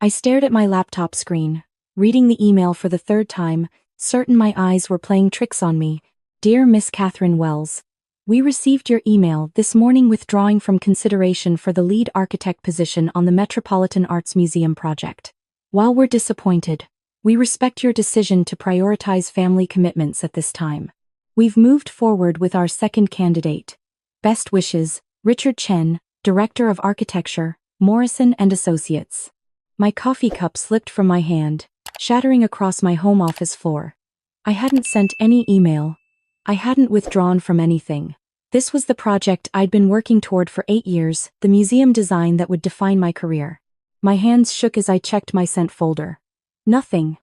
I stared at my laptop screen, reading the email for the third time, certain my eyes were playing tricks on me. Dear Miss Catherine Wells, we received your email this morning withdrawing from consideration for the lead architect position on the Metropolitan Arts Museum project. While we're disappointed, we respect your decision to prioritize family commitments at this time. We've moved forward with our second candidate. Best wishes, Richard Chen, Director of Architecture, Morrison and Associates. My coffee cup slipped from my hand, shattering across my home office floor. I hadn't sent any email. I hadn't withdrawn from anything. This was the project I'd been working toward for 8 years, the museum design that would define my career. My hands shook as I checked my sent folder. Nothing.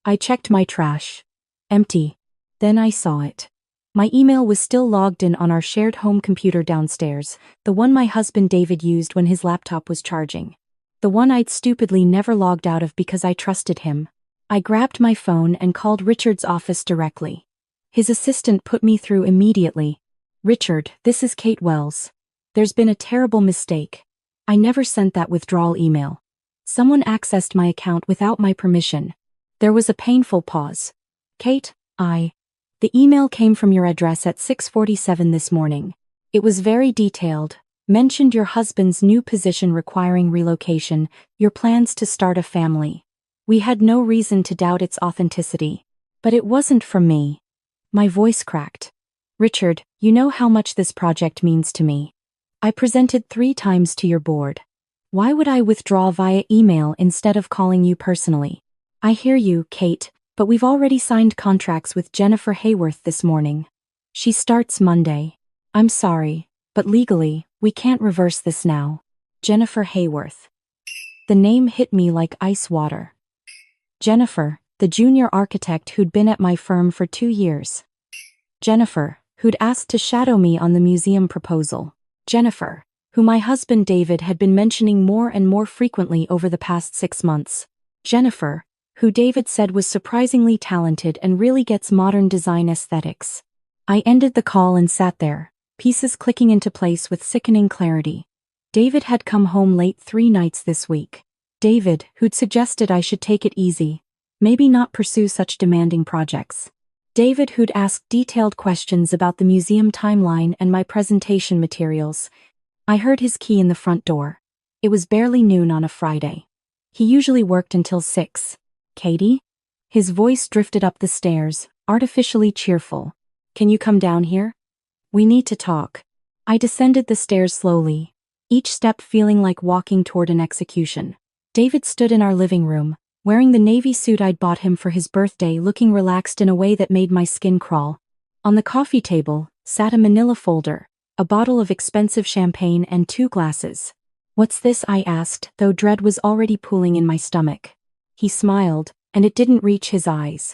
I checked my trash. Empty. Then I saw it. My email was still logged in on our shared home computer downstairs, the one my husband David used when his laptop was charging. The one I'd stupidly never logged out of because I trusted him. I grabbed my phone and called Richard's office directly. His assistant put me through immediately. Richard, this is Kate Wells. There's been a terrible mistake. I never sent that withdrawal email. Someone accessed my account without my permission. There was a painful pause. Kate, The email came from your address at 6:47 this morning. It was very detailed, mentioned your husband's new position requiring relocation, your plans to start a family. We had no reason to doubt its authenticity. But it wasn't from me. My voice cracked. Richard, you know how much this project means to me. I presented 3 times to your board. Why would I withdraw via email instead of calling you personally? I hear you, Kate, but we've already signed contracts with Jennifer Hayworth this morning. She starts Monday. I'm sorry, but legally, we can't reverse this now. Jennifer Hayworth. The name hit me like ice water. Jennifer, the junior architect who'd been at my firm for 2 years. Jennifer, who'd asked to shadow me on the museum proposal. Jennifer, who my husband David had been mentioning more and more frequently over the past 6 months. Jennifer, who David said was surprisingly talented and really gets modern design aesthetics. I ended the call and sat there, pieces clicking into place with sickening clarity. David had come home late 3 nights this week. David, who'd suggested I should take it easy, maybe not pursue such demanding projects. David, who'd asked detailed questions about the museum timeline and my presentation materials. I heard his key in the front door. It was barely noon on a Friday. He usually worked until 6. Katie? His voice drifted up the stairs, artificially cheerful. Can you come down here? We need to talk. I descended the stairs slowly, each step feeling like walking toward an execution. David stood in our living room, wearing the navy suit I'd bought him for his birthday, looking relaxed in a way that made my skin crawl. On the coffee table sat a manila folder, a bottle of expensive champagne and 2 glasses. What's this? I asked, though dread was already pooling in my stomach. He smiled, and it didn't reach his eyes.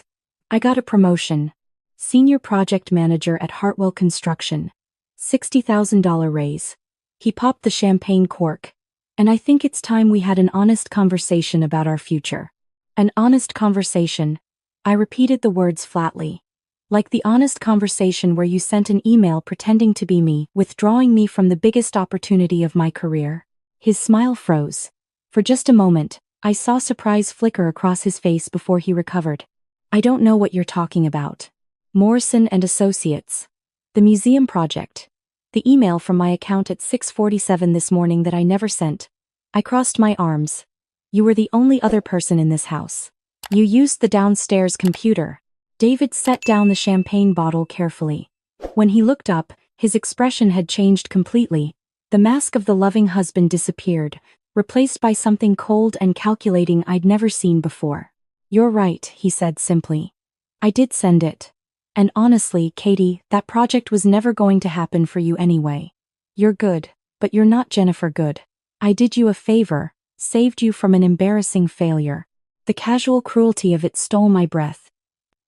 I got a promotion. Senior project manager at Hartwell Construction. $60,000 raise. He popped the champagne cork. And I think it's time we had an honest conversation about our future. An honest conversation. I repeated the words flatly. Like the honest conversation where you sent an email pretending to be me, withdrawing me from the biggest opportunity of my career. His smile froze. For just a moment, I saw surprise flicker across his face before he recovered. I don't know what you're talking about. Morrison and Associates. The museum project. The email from my account at 6:47 this morning that I never sent. I crossed my arms. You were the only other person in this house. You used the downstairs computer. David set down the champagne bottle carefully. When he looked up, his expression had changed completely. The mask of the loving husband disappeared, replaced by something cold and calculating I'd never seen before. You're right, he said simply. I did send it. And honestly, Katie, that project was never going to happen for you anyway. You're good, but you're not Jennifer Good. I did you a favor, saved you from an embarrassing failure. The casual cruelty of it stole my breath.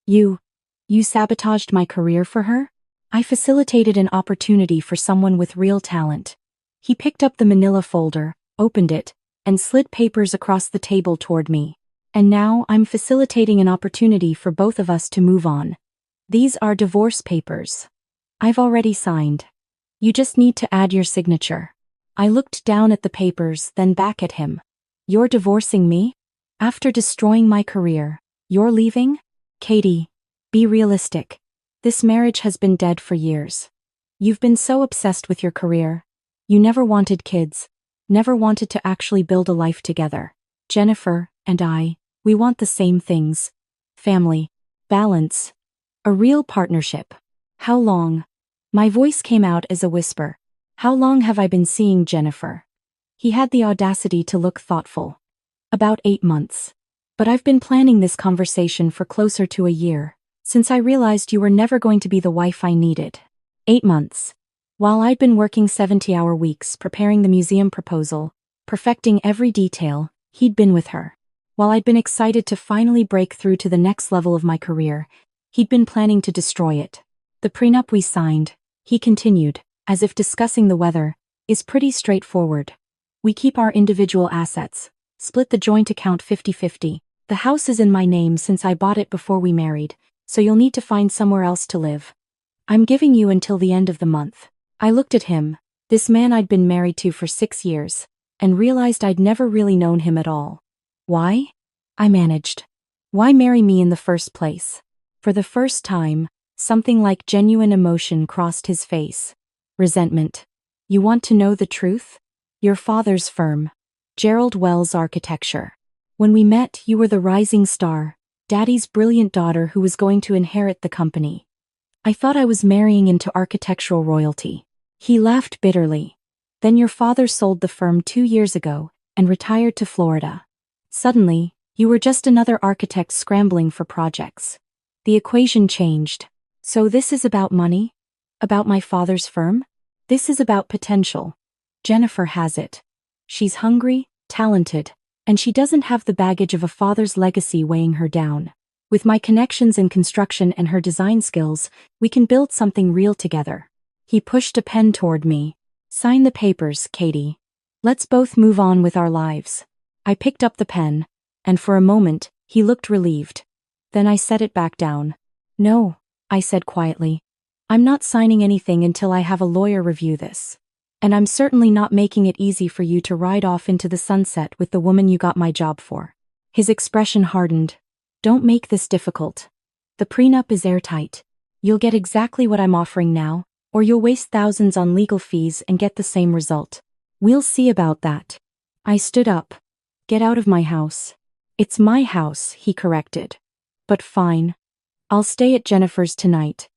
You sabotaged my career for her? I facilitated an opportunity for someone with real talent. He picked up the manila folder, opened it, and slid papers across the table toward me. And now I'm facilitating an opportunity for both of us to move on. These are divorce papers. I've already signed. You just need to add your signature. I looked down at the papers, then back at him. You're divorcing me? After destroying my career, you're leaving? Katie, be realistic. This marriage has been dead for years. You've been so obsessed with your career. You never wanted kids, never wanted to actually build a life together. Jennifer and I, we want the same things. Family, balance, a real partnership. How long? My voice came out as a whisper. How long have I been seeing Jennifer? He had the audacity to look thoughtful. About 8 months. But I've been planning this conversation for closer to a year, since I realized you were never going to be the wife I needed. 8 months. While I'd been working 70-hour weeks preparing the museum proposal, perfecting every detail, he'd been with her. While I'd been excited to finally break through to the next level of my career, he'd been planning to destroy it. The prenup we signed, he continued, as if discussing the weather, is pretty straightforward. We keep our individual assets, split the joint account 50-50. The house is in my name since I bought it before we married, so you'll need to find somewhere else to live. I'm giving you until the end of the month. I looked at him, this man I'd been married to for 6 years, and realized I'd never really known him at all. Why? I managed. Why marry me in the first place? For the first time, something like genuine emotion crossed his face. Resentment. You want to know the truth? Your father's firm, Gerald Wells Architecture. When we met, you were the rising star, Daddy's brilliant daughter who was going to inherit the company. I thought I was marrying into architectural royalty. He laughed bitterly. Then your father sold the firm 2 years ago and retired to Florida. Suddenly, you were just another architect scrambling for projects. The equation changed. So this is about money? About my father's firm? This is about potential. Jennifer has it. She's hungry, talented, and she doesn't have the baggage of a father's legacy weighing her down. With my connections in construction and her design skills, we can build something real together. He pushed a pen toward me. Sign the papers, Katie. Let's both move on with our lives. I picked up the pen, and for a moment, he looked relieved. Then I set it back down. No, I said quietly. I'm not signing anything until I have a lawyer review this. And I'm certainly not making it easy for you to ride off into the sunset with the woman you got my job for. His expression hardened. Don't make this difficult. The prenup is airtight. You'll get exactly what I'm offering now, or you'll waste thousands on legal fees and get the same result. We'll see about that. I stood up. Get out of my house. It's my house, he corrected. But fine. I'll stay at Jennifer's tonight.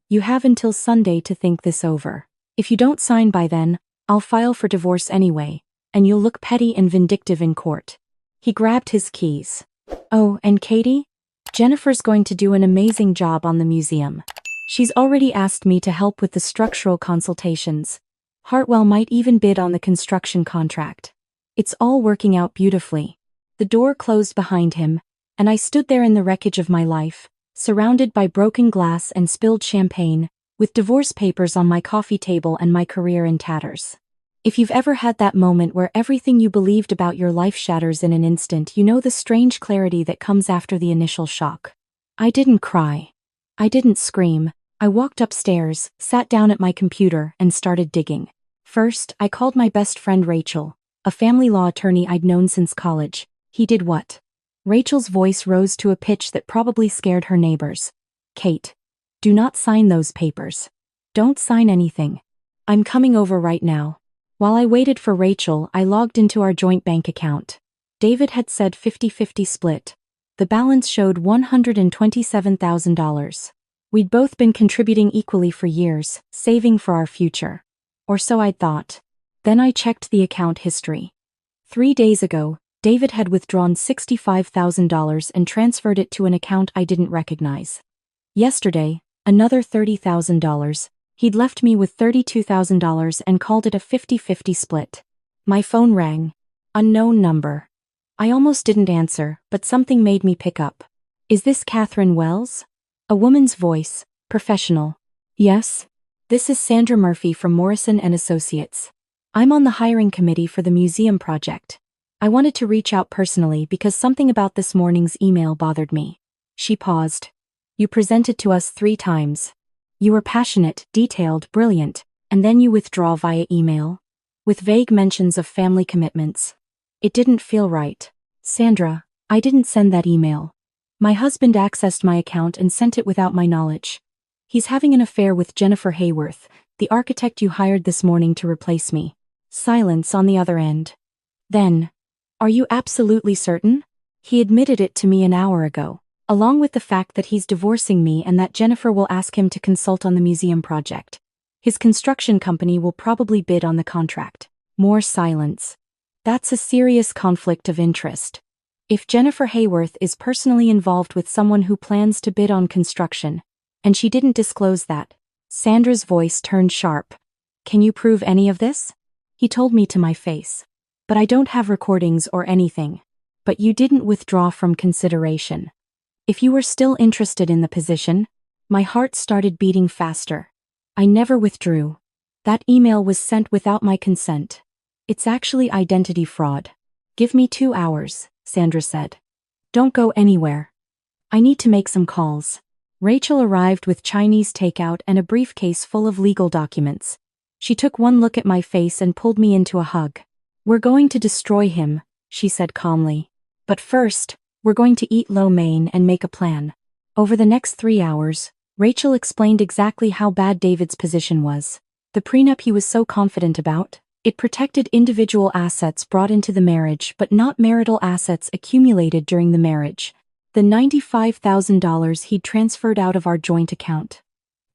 You have until Sunday to think this over. If you don't sign by then, I'll file for divorce anyway, and you'll look petty and vindictive in court. He grabbed his keys. Oh, and Katie? Jennifer's going to do an amazing job on the museum. She's already asked me to help with the structural consultations. Hartwell might even bid on the construction contract. It's all working out beautifully. The door closed behind him, and I stood there in the wreckage of my life, surrounded by broken glass and spilled champagne, with divorce papers on my coffee table and my career in tatters. If you've ever had that moment where everything you believed about your life shatters in an instant, you know the strange clarity that comes after the initial shock. I didn't cry. I didn't scream. I walked upstairs, sat down at my computer, and started digging. First, I called my best friend Rachel, a family law attorney I'd known since college. He did what? Rachel's voice rose to a pitch that probably scared her neighbors. Kate, do not sign those papers. Don't sign anything. I'm coming over right now. While I waited for Rachel, I logged into our joint bank account. David had said 50-50 split. The balance showed $127,000. We'd both been contributing equally for years, saving for our future. Or so I'd thought. Then I checked the account history. 3 days ago, David had withdrawn $65,000 and transferred it to an account I didn't recognize. Yesterday, another $30,000. He'd left me with $32,000 and called it a 50-50 split. My phone rang. Unknown number. I almost didn't answer, but something made me pick up. Is this Catherine Wells? A woman's voice, professional. Yes. This is Sandra Murphy from Morrison & Associates. I'm on the hiring committee for the museum project. I wanted to reach out personally because something about this morning's email bothered me. She paused. You presented to us 3 times. You were passionate, detailed, brilliant, and then you withdraw via email, with vague mentions of family commitments. It didn't feel right. Sandra, I didn't send that email. My husband accessed my account and sent it without my knowledge. He's having an affair with Jennifer Hayworth, the architect you hired this morning to replace me. Silence on the other end. Then, are you absolutely certain? He admitted it to me an hour ago, along with the fact that he's divorcing me and that Jennifer will ask him to consult on the museum project. His construction company will probably bid on the contract. More silence. That's a serious conflict of interest. If Jennifer Hayworth is personally involved with someone who plans to bid on construction, and she didn't disclose that, Sandra's voice turned sharp. Can you prove any of this? He told me to my face. But I don't have recordings or anything. But you didn't withdraw from consideration. If you were still interested in the position, my heart started beating faster. I never withdrew. That email was sent without my consent. It's actually identity fraud. Give me 2 hours, Sandra said. Don't go anywhere. I need to make some calls. Rachel arrived with Chinese takeout and a briefcase full of legal documents. She took one look at my face and pulled me into a hug. We're going to destroy him, she said calmly. But first, we're going to eat lo mein and make a plan. Over the next 3 hours, Rachel explained exactly how bad David's position was. The prenup he was so confident about, it protected individual assets brought into the marriage but not marital assets accumulated during the marriage. The $95,000 he'd transferred out of our joint account.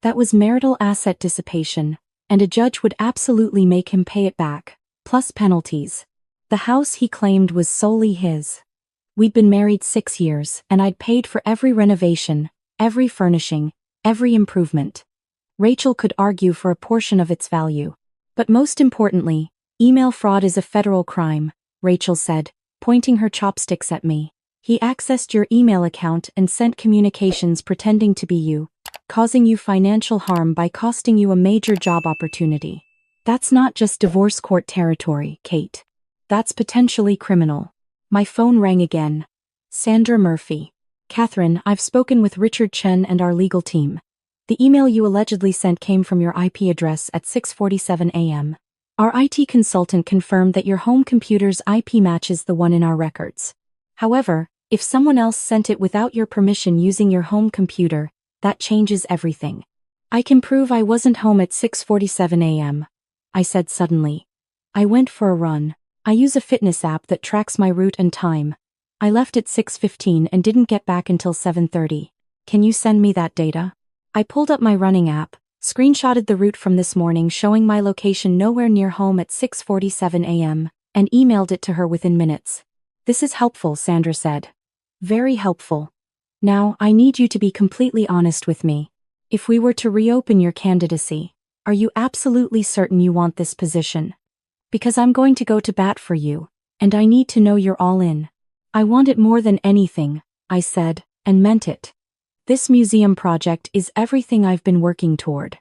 That was marital asset dissipation, and a judge would absolutely make him pay it back, plus penalties. The house he claimed was solely his. We'd been married 6 years, and I'd paid for every renovation, every furnishing, every improvement. Rachel could argue for a portion of its value. But most importantly, email fraud is a federal crime, Rachel said, pointing her chopsticks at me. He accessed your email account and sent communications pretending to be you, causing you financial harm by costing you a major job opportunity. That's not just divorce court territory, Kate. That's potentially criminal. My phone rang again. Sandra Murphy. Catherine, I've spoken with Richard Chen and our legal team. The email you allegedly sent came from your IP address at 6:47 a.m. Our IT consultant confirmed that your home computer's IP matches the one in our records. However, if someone else sent it without your permission using your home computer, that changes everything. I can prove I wasn't home at 6:47 a.m. I said suddenly. I went for a run. I use a fitness app that tracks my route and time. I left at 6:15 and didn't get back until 7:30. Can you send me that data? I pulled up my running app, screenshotted the route from this morning showing my location nowhere near home at 6:47 a.m., and emailed it to her within minutes. This is helpful, Sandra said. Very helpful. Now, I need you to be completely honest with me. If we were to reopen your candidacy, are you absolutely certain you want this position? Because I'm going to go to bat for you, and I need to know you're all in. I want it more than anything, I said, and meant it. This museum project is everything I've been working toward.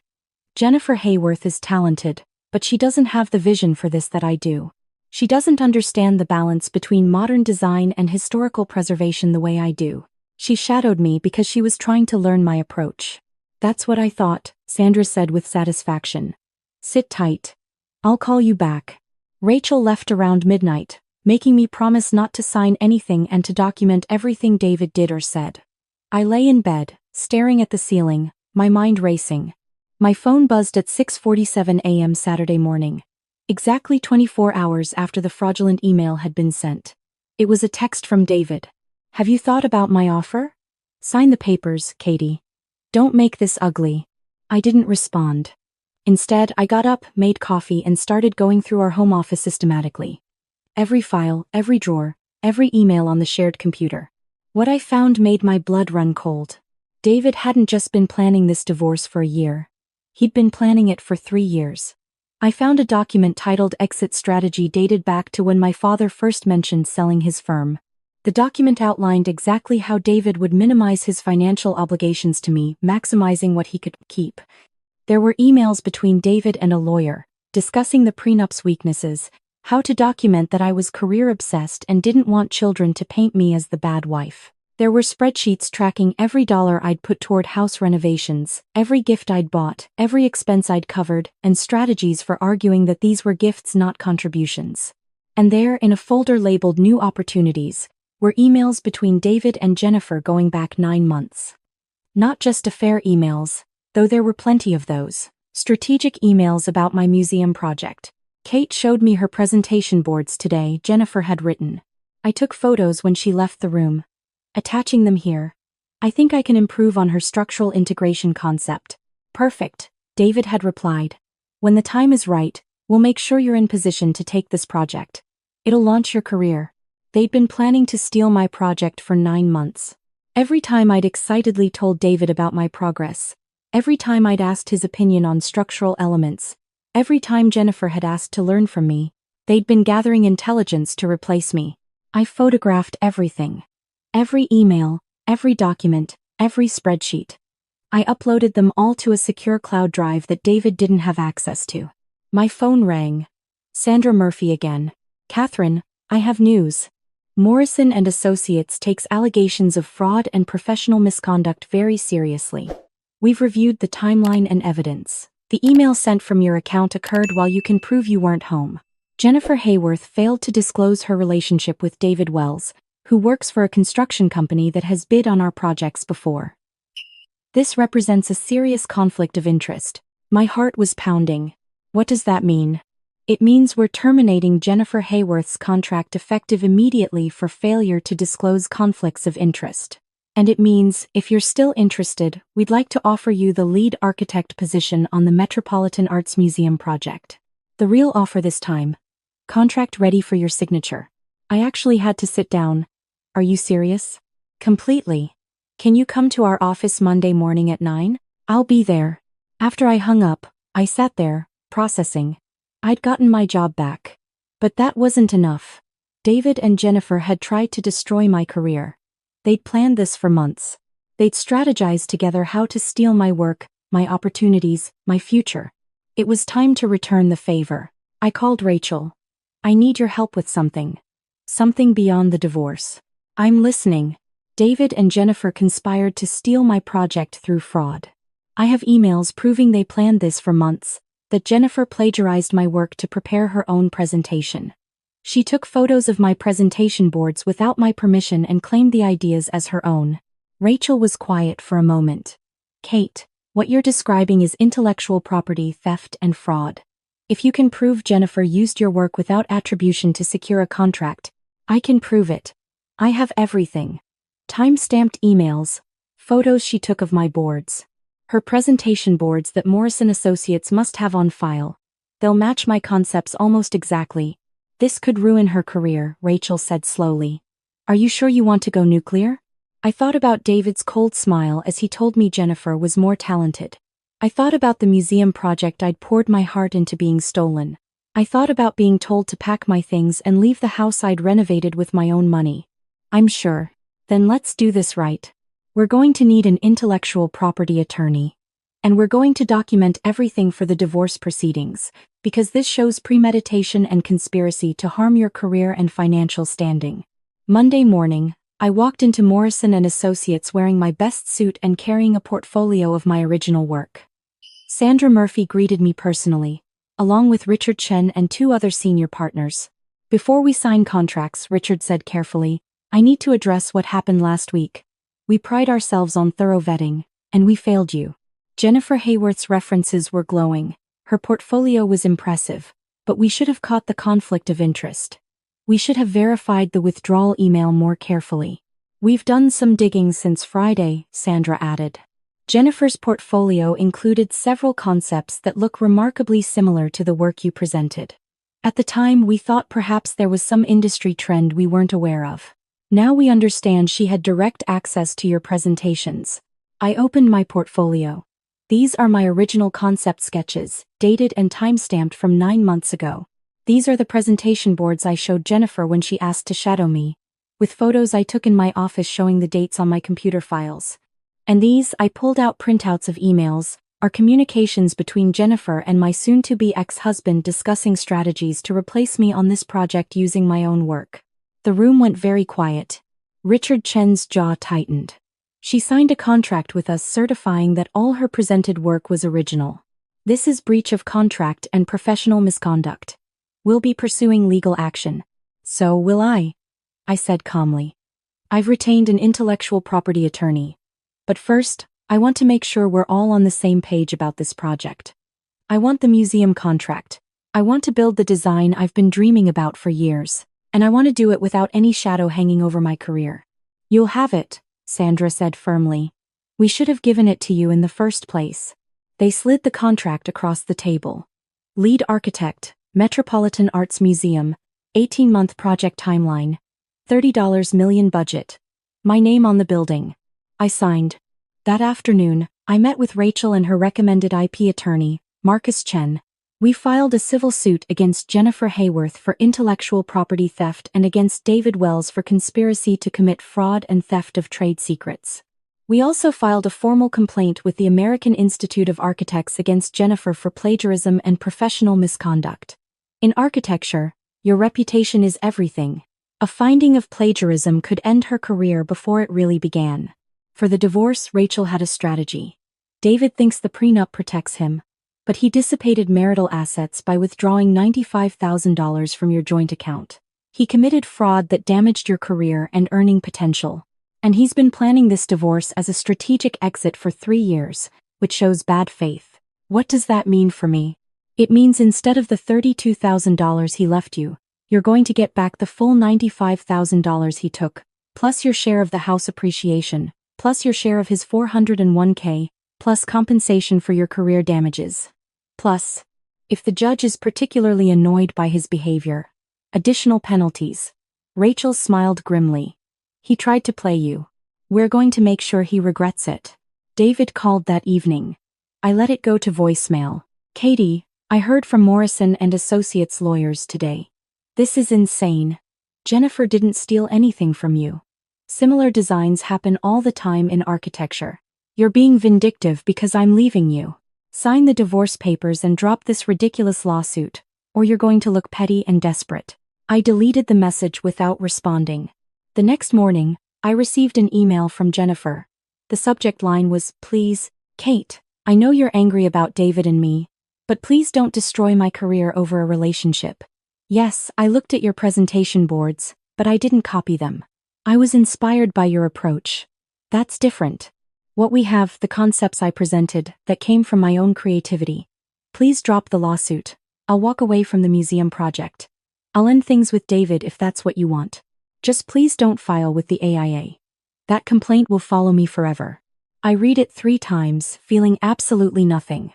Jennifer Hayworth is talented, but she doesn't have the vision for this that I do. She doesn't understand the balance between modern design and historical preservation the way I do. She shadowed me because she was trying to learn my approach. That's what I thought, Sandra said with satisfaction. Sit tight. I'll call you back. Rachel left around midnight, making me promise not to sign anything and to document everything David did or said. I lay in bed, staring at the ceiling, my mind racing. My phone buzzed at 6:47 a.m. Saturday morning, exactly 24 hours after the fraudulent email had been sent. It was a text from David. Have you thought about my offer? Sign the papers, Katie. Don't make this ugly. I didn't respond. Instead, I got up, made coffee, and started going through our home office systematically. Every file, every drawer, every email on the shared computer. What I found made my blood run cold. David hadn't just been planning this divorce for a year. He'd been planning it for 3 years. I found a document titled Exit Strategy dated back to when my father first mentioned selling his firm. The document outlined exactly how David would minimize his financial obligations to me, maximizing what he could keep. There were emails between David and a lawyer, discussing the prenup's weaknesses, how to document that I was career-obsessed and didn't want children to paint me as the bad wife. There were spreadsheets tracking every dollar I'd put toward house renovations, every gift I'd bought, every expense I'd covered, and strategies for arguing that these were gifts, not contributions. And there, in a folder labeled New Opportunities, were emails between David and Jennifer going back 9 months. Not just affair emails, though there were plenty of those. Strategic emails about my museum project. Kate showed me her presentation boards today, Jennifer had written. I took photos when she left the room. Attaching them here. I think I can improve on her structural integration concept. Perfect, David had replied. When the time is right, we'll make sure you're in position to take this project. It'll launch your career. They'd been planning to steal my project for 9 months. Every time I'd excitedly told David about my progress, every time I'd asked his opinion on structural elements, every time Jennifer had asked to learn from me, they'd been gathering intelligence to replace me. I photographed everything. Every email, every document, every spreadsheet. I uploaded them all to a secure cloud drive that David didn't have access to. My phone rang. Sandra Murphy again. Catherine, I have news. Morrison and Associates takes allegations of fraud and professional misconduct very seriously. We've reviewed the timeline and evidence. The email sent from your account occurred while you can prove you weren't home. Jennifer Hayworth failed to disclose her relationship with David Wells, who works for a construction company that has bid on our projects before. This represents a serious conflict of interest. My heart was pounding. What does that mean? It means we're terminating Jennifer Hayworth's contract effective immediately for failure to disclose conflicts of interest. And it means, if you're still interested, we'd like to offer you the lead architect position on the Metropolitan Arts Museum project. The real offer this time. Contract ready for your signature. I actually had to sit down. Are you serious? Completely. Can you come to our office Monday morning at 9? I'll be there. After I hung up, I sat there, processing. I'd gotten my job back. But that wasn't enough. David and Jennifer had tried to destroy my career. They'd planned this for months. They'd strategized together how to steal my work, my opportunities, my future. It was time to return the favor. I called Rachel. I need your help with something. Something beyond the divorce. I'm listening. David and Jennifer conspired to steal my project through fraud. I have emails proving they planned this for months, that Jennifer plagiarized my work to prepare her own presentation. She took photos of my presentation boards without my permission and claimed the ideas as her own. Rachel was quiet for a moment. Kate, what you're describing is intellectual property theft and fraud. If you can prove Jennifer used your work without attribution to secure a contract, I can prove it. I have everything. Time-stamped emails, photos she took of my boards. Her presentation boards that Morrison Associates must have on file. They'll match my concepts almost exactly. This could ruin her career, Rachel said slowly. Are you sure you want to go nuclear? I thought about David's cold smile as he told me Jennifer was more talented. I thought about the museum project I'd poured my heart into being stolen. I thought about being told to pack my things and leave the house I'd renovated with my own money. I'm sure. Then let's do this right. We're going to need an intellectual property attorney. And we're going to document everything for the divorce proceedings, because this shows premeditation and conspiracy to harm your career and financial standing. Monday morning, I walked into Morrison and Associates wearing my best suit and carrying a portfolio of my original work. Sandra Murphy greeted me personally, along with Richard Chen and 2 other senior partners. Before we sign contracts, Richard said carefully, I need to address what happened last week. We pride ourselves on thorough vetting, and we failed you. Jennifer Hayworth's references were glowing. Her portfolio was impressive, but we should have caught the conflict of interest. We should have verified the withdrawal email more carefully. We've done some digging since Friday, Sandra added. Jennifer's portfolio included several concepts that look remarkably similar to the work you presented. At the time, we thought perhaps there was some industry trend we weren't aware of. Now we understand she had direct access to your presentations. I opened my portfolio. These are my original concept sketches, dated and time-stamped from 9 months ago. These are the presentation boards I showed Jennifer when she asked to shadow me, with photos I took in my office showing the dates on my computer files. And these, I pulled out printouts of emails, are communications between Jennifer and my soon-to-be ex-husband discussing strategies to replace me on this project using my own work. The room went very quiet. Richard Chen's jaw tightened. She signed a contract with us certifying that all her presented work was original. This is breach of contract and professional misconduct. We'll be pursuing legal action. So will I said calmly. I've retained an intellectual property attorney. But first, I want to make sure we're all on the same page about this project. I want the museum contract. I want to build the design I've been dreaming about for years, and I want to do it without any shadow hanging over my career. You'll have it, Sandra said firmly. We should have given it to you in the first place. They slid the contract across the table. Lead architect, Metropolitan Arts Museum, 18-month project timeline, $30 million budget. My name on the building. I signed. That afternoon, I met with Rachel and her recommended IP attorney, Marcus Chen. We filed a civil suit against Jennifer Hayworth for intellectual property theft and against David Wells for conspiracy to commit fraud and theft of trade secrets. We also filed a formal complaint with the American Institute of Architects against Jennifer for plagiarism and professional misconduct. In architecture, your reputation is everything. A finding of plagiarism could end her career before it really began. For the divorce, Rachel had a strategy. David thinks the prenup protects him, but he dissipated marital assets by withdrawing $95,000 from your joint account. He committed fraud that damaged your career and earning potential. And he's been planning this divorce as a strategic exit for 3 years, which shows bad faith. What does that mean for me? It means instead of the $32,000 he left you, you're going to get back the full $95,000 he took, plus your share of the house appreciation, plus your share of his $401k, plus compensation for your career damages. Plus, if the judge is particularly annoyed by his behavior, additional penalties. Rachel smiled grimly. He tried to play you. We're going to make sure he regrets it. David called that evening. I let it go to voicemail. Katie, I heard from Morrison and Associates lawyers today. This is insane. Jennifer didn't steal anything from you. Similar designs happen all the time in architecture. You're being vindictive because I'm leaving you. Sign the divorce papers and drop this ridiculous lawsuit, or you're going to look petty and desperate. I deleted the message without responding. The next morning, I received an email from Jennifer. The subject line was, "Please, Kate, I know you're angry about David and me, but please don't destroy my career over a relationship. Yes, I looked at your presentation boards, but I didn't copy them. I was inspired by your approach. That's different. What we have, the concepts I presented, that came from my own creativity. Please drop the lawsuit. I'll walk away from the museum project. I'll end things with David if that's what you want. Just please don't file with the AIA. That complaint will follow me forever." I read it 3 times, feeling absolutely nothing.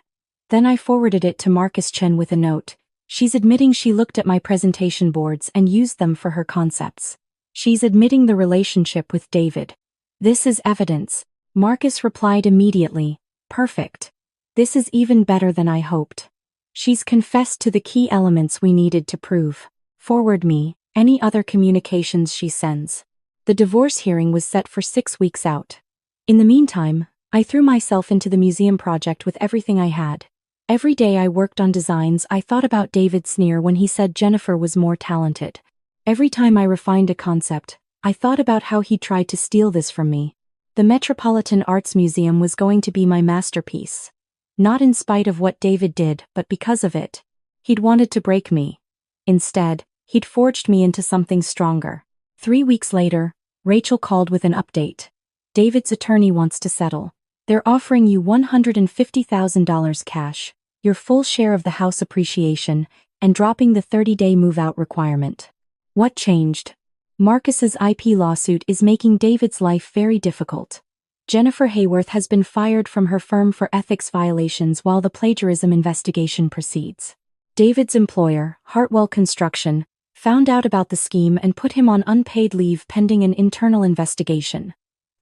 Then I forwarded it to Marcus Chen with a note. She's admitting she looked at my presentation boards and used them for her concepts. She's admitting the relationship with David. This is evidence. Marcus replied immediately, "Perfect. This is even better than I hoped. She's confessed to the key elements we needed to prove. Forward me any other communications she sends." The divorce hearing was set for 6 weeks out. In the meantime, I threw myself into the museum project with everything I had. Every day I worked on designs. I thought about David's sneer when he said Jennifer was more talented. Every time I refined a concept, I thought about how he tried to steal this from me. The Metropolitan Arts Museum was going to be my masterpiece. Not in spite of what David did, but because of it. He'd wanted to break me. Instead, he'd forged me into something stronger. 3 weeks later, Rachel called with an update. David's attorney wants to settle. They're offering you $150,000 cash, your full share of the house appreciation, and dropping the 30-day move-out requirement. What changed? Marcus's IP lawsuit is making David's life very difficult. Jennifer Hayworth has been fired from her firm for ethics violations while the plagiarism investigation proceeds. David's employer, Hartwell Construction, found out about the scheme and put him on unpaid leave pending an internal investigation.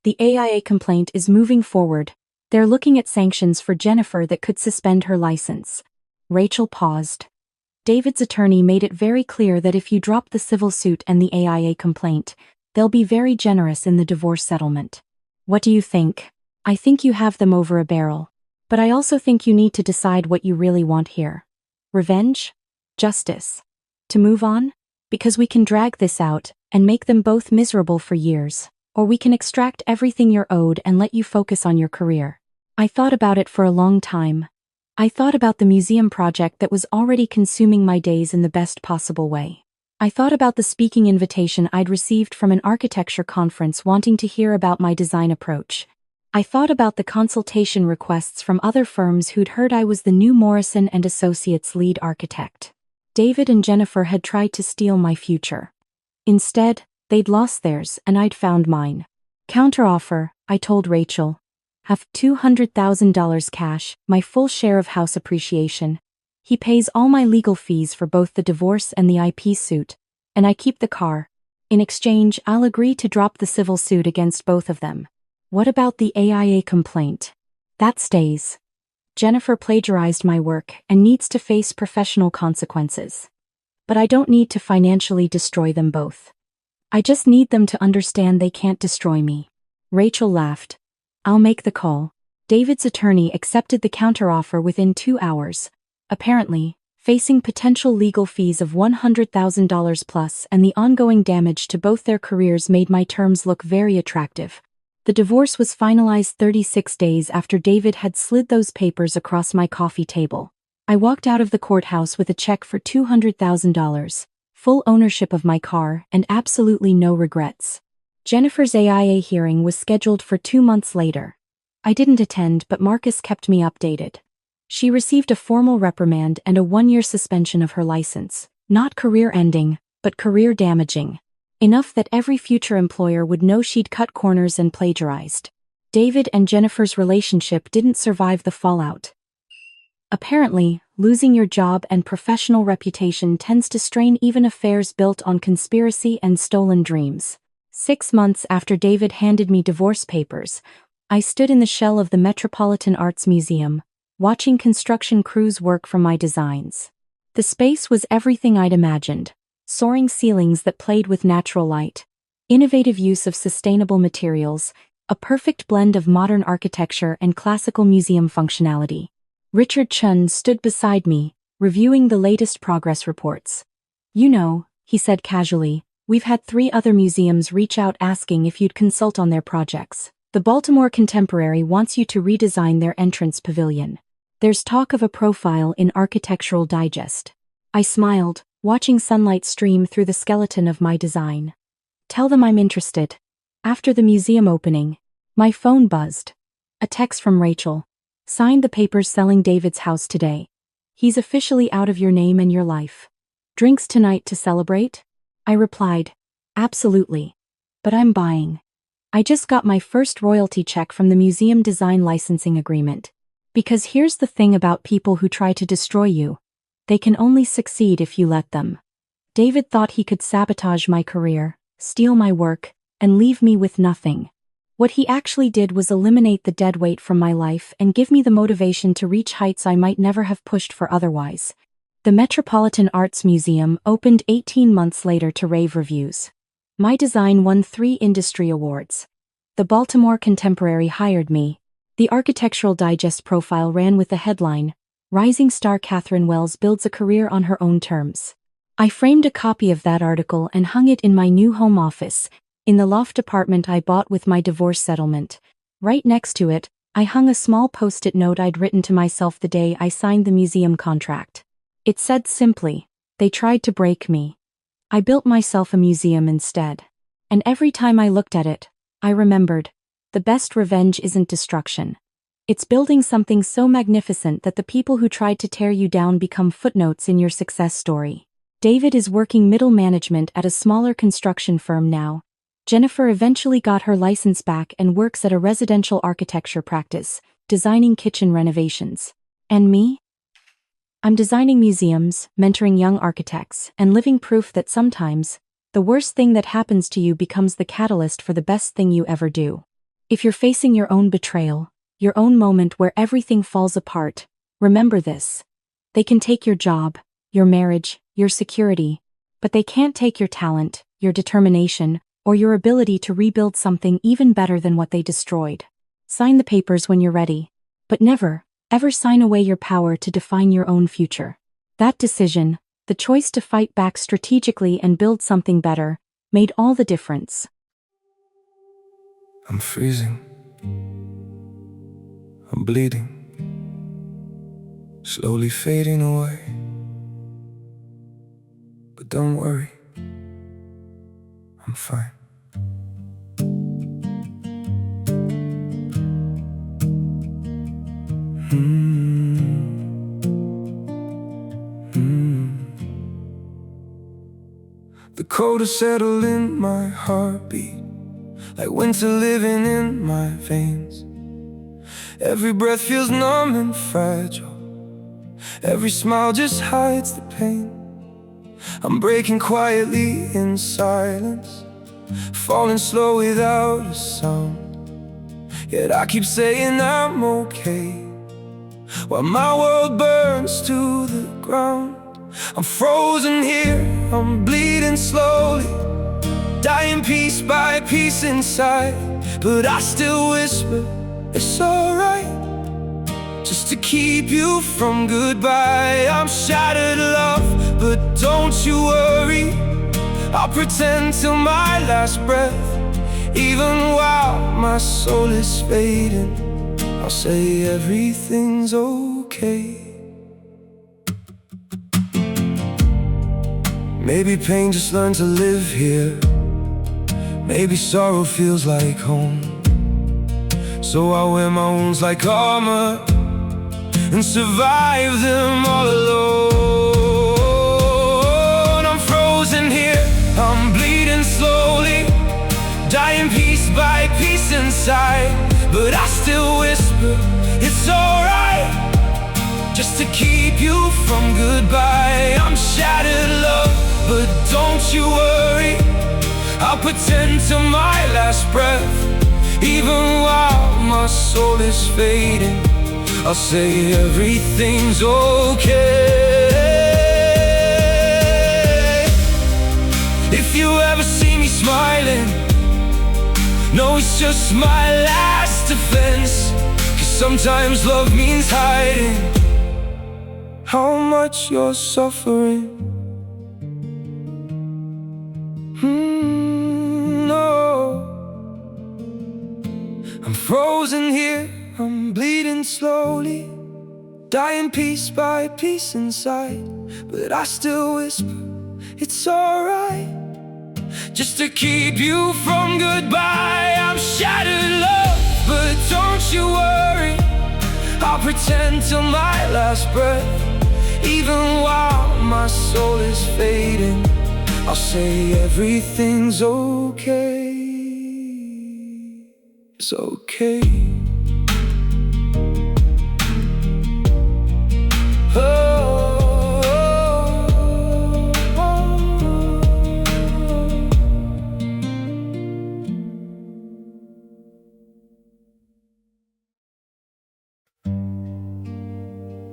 The AIA complaint is moving forward. They're looking at sanctions for Jennifer that could suspend her license. Rachel paused. David's attorney made it very clear that if you drop the civil suit and the AIA complaint, they'll be very generous in the divorce settlement. What do you think? I think you have them over a barrel. But I also think you need to decide what you really want here. Revenge? Justice? To move on? Because we can drag this out and make them both miserable for years, or we can extract everything you're owed and let you focus on your career. I thought about it for a long time. I thought about the museum project that was already consuming my days in the best possible way. I thought about the speaking invitation I'd received from an architecture conference wanting to hear about my design approach. I thought about the consultation requests from other firms who'd heard I was the new Morrison and Associates lead architect. David and Jennifer had tried to steal my future. Instead, they'd lost theirs and I'd found mine. Counteroffer, I told Rachel. Have $200,000 cash, my full share of house appreciation. He pays all my legal fees for both the divorce and the IP suit, and I keep the car. In exchange, I'll agree to drop the civil suit against both of them. What about the AIA complaint? That stays. Jennifer plagiarized my work and needs to face professional consequences. But I don't need to financially destroy them both. I just need them to understand they can't destroy me. Rachel laughed. I'll make the call. David's attorney accepted the counteroffer within 2 hours. Apparently, facing potential legal fees of $100,000 plus and the ongoing damage to both their careers made my terms look very attractive. The divorce was finalized 36 days after David had slid those papers across my coffee table. I walked out of the courthouse with a check for $200,000, full ownership of my car, and absolutely no regrets. Jennifer's AIA hearing was scheduled for 2 months later. I didn't attend, but Marcus kept me updated. She received a formal reprimand and a 1-year suspension of her license, not career-ending, but career-damaging. Enough that every future employer would know she'd cut corners and plagiarized. David and Jennifer's relationship didn't survive the fallout. Apparently, losing your job and professional reputation tends to strain even affairs built on conspiracy and stolen dreams. 6 months after David handed me divorce papers, I stood in the shell of the Metropolitan Arts Museum, watching construction crews work from my designs. The space was everything I'd imagined: soaring ceilings that played with natural light, innovative use of sustainable materials, a perfect blend of modern architecture and classical museum functionality. Richard Chun stood beside me, reviewing the latest progress reports. You know, he said casually, we've had 3 other museums reach out asking if you'd consult on their projects. The Baltimore Contemporary wants you to redesign their entrance pavilion. There's talk of a profile in Architectural Digest. I smiled, watching sunlight stream through the skeleton of my design. Tell them I'm interested. After the museum opening, my phone buzzed. A text from Rachel. Signed the papers selling David's house today. He's officially out of your name and your life. Drinks tonight to celebrate? I replied, absolutely. But I'm buying. I just got my first royalty check from the museum design licensing agreement. Because here's the thing about people who try to destroy you. They can only succeed if you let them. David thought he could sabotage my career, steal my work, and leave me with nothing. What he actually did was eliminate the deadweight from my life and give me the motivation to reach heights I might never have pushed for otherwise. The Metropolitan Arts Museum opened 18 months later to rave reviews. My design won 3 industry awards. The Baltimore Contemporary hired me. The Architectural Digest profile ran with the headline, Rising Star Catherine Wells Builds a Career on Her Own Terms. I framed a copy of that article and hung it in my new home office, in the loft apartment I bought with my divorce settlement. Right next to it, I hung a small post-it note I'd written to myself the day I signed the museum contract. It said simply, they tried to break me. I built myself a museum instead. And every time I looked at it, I remembered, the best revenge isn't destruction. It's building something so magnificent that the people who tried to tear you down become footnotes in your success story. David is working middle management at a smaller construction firm now. Jennifer eventually got her license back and works at a residential architecture practice, designing kitchen renovations. And me? I'm designing museums, mentoring young architects, and living proof that sometimes, the worst thing that happens to you becomes the catalyst for the best thing you ever do. If you're facing your own betrayal, your own moment where everything falls apart, remember this. They can take your job, your marriage, your security, but they can't take your talent, your determination, or your ability to rebuild something even better than what they destroyed. Sign the papers when you're ready, but never, ever sign away your power to define your own future. That decision, the choice to fight back strategically and build something better, made all the difference. I'm freezing. I'm bleeding. Slowly fading away. But don't worry, I'm fine. The cold has settled in my heartbeat, like winter living in my veins. Every breath feels numb and fragile. Every smile just hides the pain. I'm breaking quietly in silence, falling slow without a sound. Yet I keep saying I'm okay, while my world burns to the ground. I'm frozen here, I'm bleeding slowly, dying piece by piece inside. But I still whisper, it's alright, just to keep you from goodbye. I'm shattered, love, but don't you worry, I'll pretend till my last breath. Even while my soul is fading, I'll say everything's okay. Maybe pain just learned to live here. Maybe sorrow feels like home. So I wear my wounds like armor and survive them all alone. I'm frozen here, I'm bleeding slowly, dying piece by piece inside. But I still whisper, it's alright, just to keep you from goodbye. I'm shattered, love, but don't you worry, I'll pretend till my last breath. Even while my soul is fading, I'll say everything's okay. If you ever see me smiling, no, it's just my last defense. 'Cause sometimes love means hiding how much you're suffering. No, I'm frozen here, I'm bleeding slowly, dying piece by piece inside. But I still whisper, it's alright, just to keep you from goodbye. I'm shattered, love, but don't you worry, I'll pretend till my last breath. Even while my soul is fading, I'll say everything's okay. It's okay.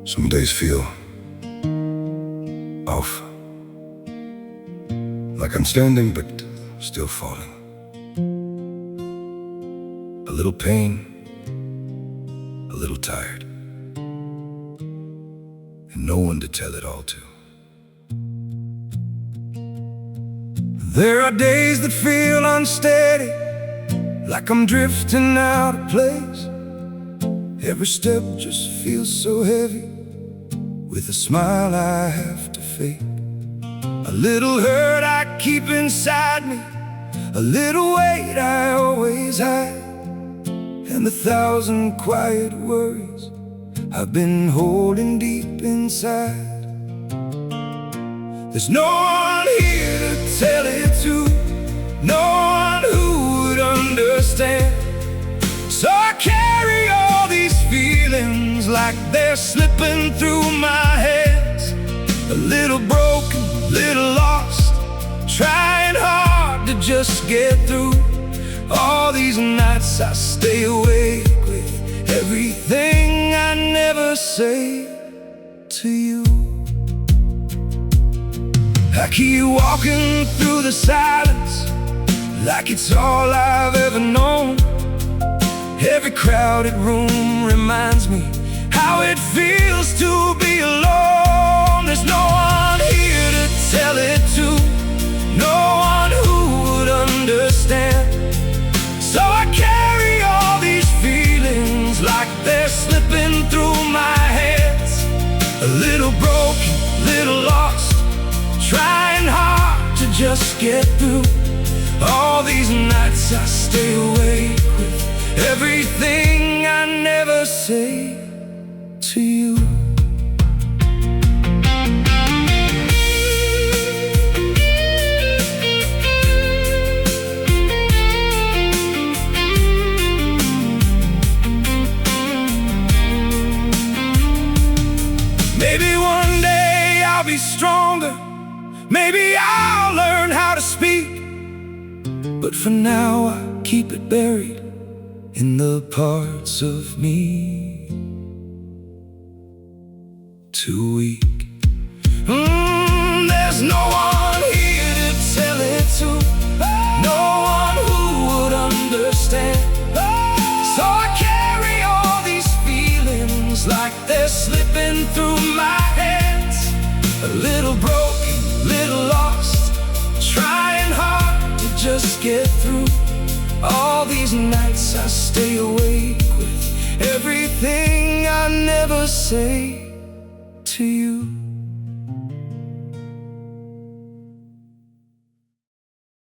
Some days feel off, like I'm standing but still falling. A little pain, a little tired, and no one to tell it all to. There are days that feel unsteady, like I'm drifting out of place. Every step just feels so heavy, with a smile I have to fake. A little hurt I keep inside me, a little weight I always hide, and 1,000 quiet worries I've been holding deep inside. There's no one here to tell it to, no one who would understand. So I carry all these feelings like they're slipping through my hands. A little broken, little lost, trying hard to just get through. All these nights I stay awake with everything I never say to you. I keep walking through the silence like it's all I've ever known. Every crowded room reminds me how it feels to be alone. There's no one here to tell it to, no one who would understand. So I carry all these feelings like they're slipping through my hands. A little broken, little lost, trying hard to just get through. All these nights I stay awake with everything I never say to you. Maybe one day I'll be stronger. Maybe I'll learn how to speak. But for now I keep it buried in the parts of me too weak. There's no one here to tell it to, no one who would understand. So I carry all these feelings like they're slipping through my hands. A little broken, little lost, trying hard to just get through. All these nights I stay awake with everything I never say to you.